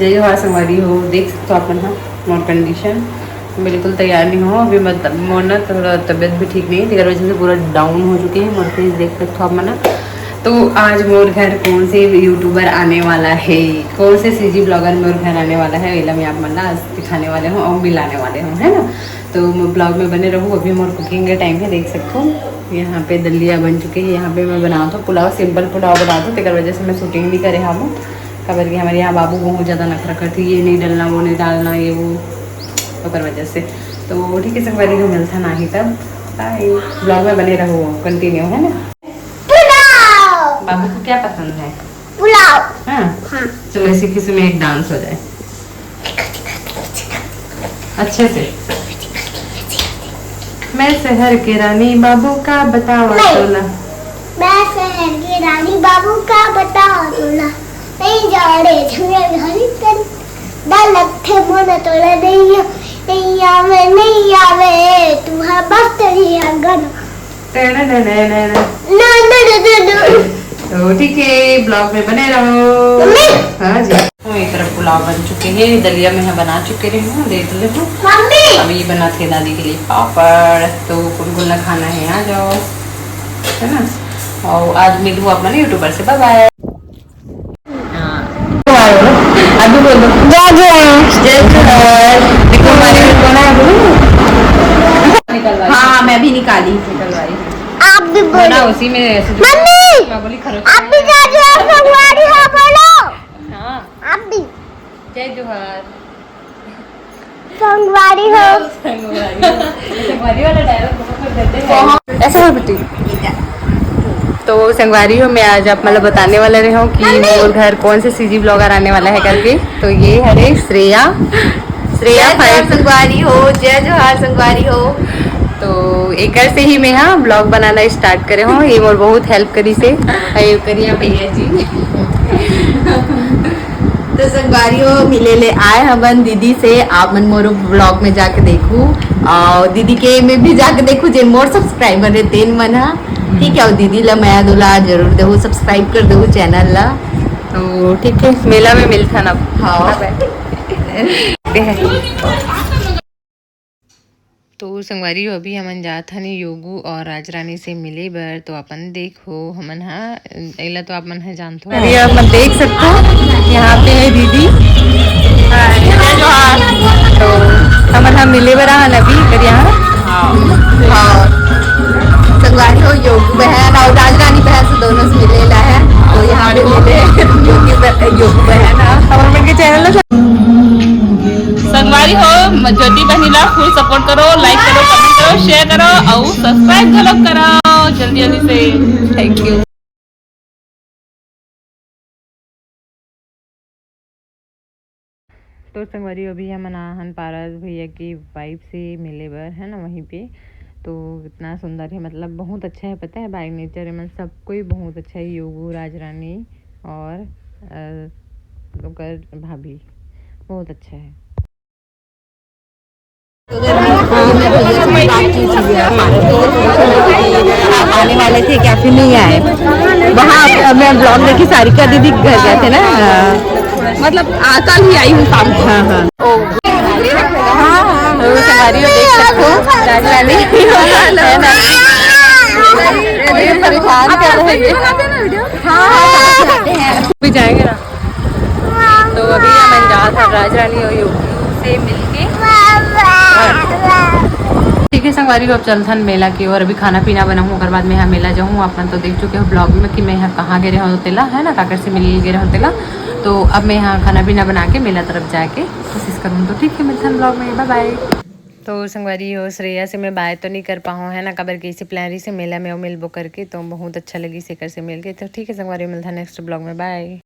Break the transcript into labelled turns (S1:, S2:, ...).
S1: जय जवाहर संगवारी हो, देख सकते हो अपन हाँ मोर कंडीशन बिल्कुल तैयार नहीं हो अभी। मतलब मोर ना थोड़ा तबीयत भी ठीक नहीं है, तेरा वजह से पूरा डाउन हो चुकी है मोर फेस, देख सकते हो आप मना। तो आज मोर घर कौन से यूट्यूबर आने वाला है, कौन से सीजी ब्लॉगर मोर घर आने वाला है, वेला मैं आप मना आज दिखाने वाले हूँ और मिलाने वाले हूँ, है ना। तो ब्लॉग में बने रहूँ। अभी मोर कुकिंग का टाइम है, देख सकते हो यहाँ पे दलिया बन चुकी है। यहाँ पे मैं बनाता हूँ पुलाव, सिंपल पुलाव बनाता हूँ, तेरा वजह से मैं शूटिंग नहीं करे हम खबर की। हमारे यहाँ बाबू बहुत ज़्यादा नखरा करती, ये नहीं डालना वो नहीं डालना ये वो, तो कर वजह से। तो ठीक है संगवारी को मिलता ना ही तब बाय, ब्लॉग में बने रहो कंटिन्यू, है ना। बाबू को क्या पसंद है? पुलाव। हाँ चलो इसी किसी में एक डांस हो जाए अच्छे से। मैं शहर के रानी बाबू का बताओ तोला,
S2: मैं शहर की रानी बाबू का बताओ तोला, नहीं जा रहे झूले घरी कर डालत थे मन तोला नहीं आवे नहीं आवे तुम्हारा बात तेरी आंगन ना
S1: तो ठीक है ब्लॉग में बने रहो। हाँ जी एक तरफ पुलाव बन चुके हैं, दलिया में बना चुके रहे देख ले हो। अभी बना थे दादी के लिए पापड़, तो गुलगुला खाना है आ जाओ, है ना। और आज मिलूँ अपना यूट्यूबर से, बाय बाय। अभी बोलो जय जय देखो हमारे हाँ मैं भी निकाली निकलवाई,
S2: आप भी बोलो
S1: उसी में
S2: मम्मी,
S1: मैं बोली खरोच
S2: आप भी जय जोहार संगवारी हो बोलो।
S1: हाँ
S2: आप भी
S1: जय जोहार
S2: संगवारी हो।
S1: संगवारी वाला डायलॉग बहुत देते हैं ऐसा है बेटी। तो संगवारी हो मैं आज आप मतलब बताने वाले रहे हूँ कि मोर घर कौन से सीजी ब्लॉगर आने वाला है करके। तो ये हरे श्रेया संगवारी हो, जय जोहार संगवारी हो। तो एक से ही मैं हाँ ब्लॉग बनाना स्टार्ट करे हूँ, ये मोर बहुत हेल्प करी से करिया भैया जी। तो संगवारी हो मिले ले आए हमन दीदी से, आप मन मोर ब्लॉग में जाके देखू और दीदी के में भी जाके देखू जे मोर सब्सक्राइबर है तेन मन हा, ठीक है। और दीदी ला मैं दुला जरूर दे सब्सक्राइब कर दो चैनल ला। तो ठीक है मेला में मिलता ना। हाँ तो संगवारी हो अभी हमन जात हन योगू और राजरानी से मिले बर। तो अपन देखो हमन हाँ एला तो आप मन है जानते हो, अभी आप मन देख सकते हो यहाँ पे है दीदी। तो हमन हम मिले बर हन अभी कर यहाँ संगवारी हो योगू बहन और राजरानी बहन से दोनों से मिले ला है। तो यहाँ पे मिले योगू बहन हमारे मन के चैनल संगवारी हो ज्योति बहिनीला फुल सपोर्ट करो, लाइक करो, कमेंट करो, शेयर करो और सब्सक्राइब करो जल्दी जल्दी से। Thank you. तो संगवारी अभी हम हन पारस भैया की वाइफ से मिले बर है ना वहीं पे। तो इतना सुंदर है मतलब बहुत अच्छा है, पता है बाई नेचर में सब कोई बहुत अच्छा है, योगू राजरानी और भाभी बहुत अच्छा है। आने वाले थे क्या फिर नहीं आए, वहाँ मैं ब्लॉग देखी सारिका दीदी घर गए थे ना, मतलब कल ही आई हूँ शाम को। हाँ हाँ संगवारी देख सकते हो राजरानी परेशान कर रहे हैं जाएंगे ना। तो अभी हम जा था राजरानी और योगी से मिलके ठीक है संगवारी को अब चलथन मेला की और अभी खाना पीना बनाऊँ ओकर बाद मैं यहाँ मेला जाऊँ। अपन तो देख चुके हो ब्लॉग में कि मैं यहाँ कहाँ गए रहूँ तेला है ना, काकर से मिल गए रहूँ तेला। तो अब मैं यहाँ खाना पीना बना के मेला तरफ जाके कोशिश करूँ। तो ठीक है मिलथन ब्लॉग में, बाय बाय। तो संगवारी हो श्रेया से मैं बाय तो नहीं कर पाऊँ है ना, कबर की से प्लानरी से मेला में मिलबो करके, तो बहुत अच्छा लगी शेखर से मिल के। तो ठीक है संगवारी मिलता नेक्स्ट ब्लॉग में, बाय।